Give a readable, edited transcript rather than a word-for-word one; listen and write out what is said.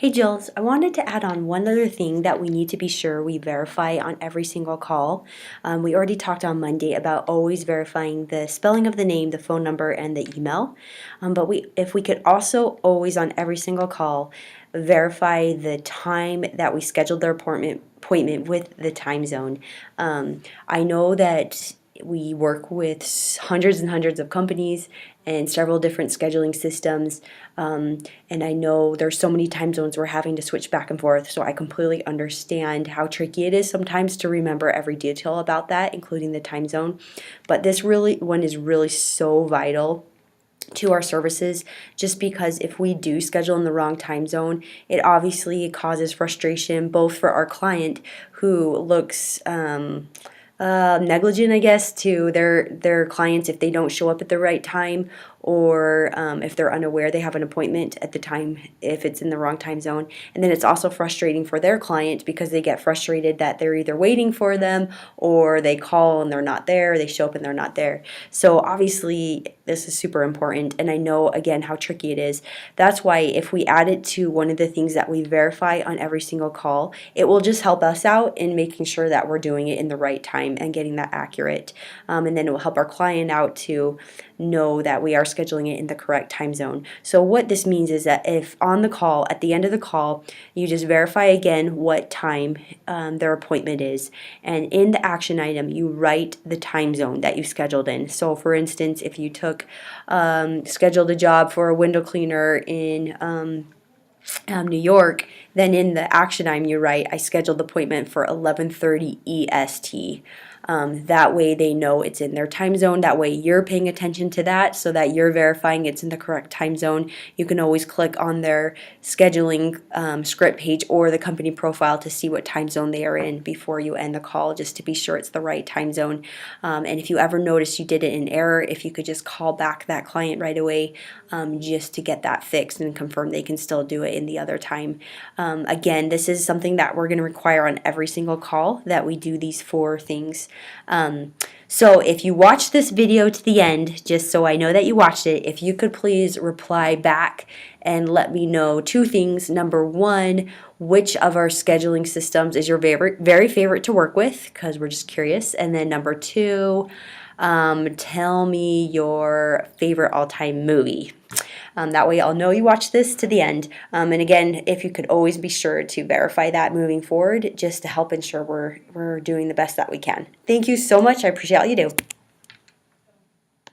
Hey Jills, I wanted to add on one other thing that we need to be sure we verify on every single call. We already talked on Monday about always verifying the spelling of the name, the phone number, and the email. If we could also always on every single call verify the time that we scheduled their appointment with the time zone. I know that we work with hundreds and hundreds of companies and several different scheduling systems. And I know there's so many time zones we're having to switch back and forth. So I completely understand how tricky it is sometimes to remember every detail about that, including the time zone. But this one is really so vital to our services, just because if we do schedule in the wrong time zone, it obviously causes frustration both for our client who looks negligent, I guess, to their clients if they don't show up at the right time, or if they're unaware they have an appointment at the time if it's in the wrong time zone. And then it's also frustrating for their client because they get frustrated that they're either waiting for them or they call and they're not there, they show up and they're not there. So obviously this is super important, and I know again how tricky it is. That's why if we add it to one of the things that we verify on every single call, it will just help us out in making sure that we're doing it in the right time and getting that accurate. And then it will help our client out to know that we are scheduling it in the correct time zone. So what this means is that if on the call, at the end of the call, you just verify again what time their appointment is, and in the action item you write the time zone that you scheduled in. So for instance, if you scheduled a job for a window cleaner in New York, then in the action item you write, I scheduled the appointment for 11:30 EST. That way they know it's in their time zone. That way you're paying attention to that so that you're verifying it's in the correct time zone. You can always click on their scheduling script page or the company profile to see what time zone they are in before you end the call, just to be sure it's the right time zone. And if you ever notice you did it in error, if you could just call back that client right away just to get that fixed and confirm they can still do it in the other time. Again, this is something that we're going to require on every single call, that we do these 4 things. So if you watch this video to the end, just so I know that you watched it, if you could please reply back and let me know 2 things. Number 1, which of our scheduling systems is your very favorite to work with, because we're just curious. And then number 2, tell me your favorite all-time movie. That way I'll know you watched this to the end. And again, if you could always be sure to verify that moving forward, just to help ensure we're doing the best that we can. Thank you so much. I appreciate all you do.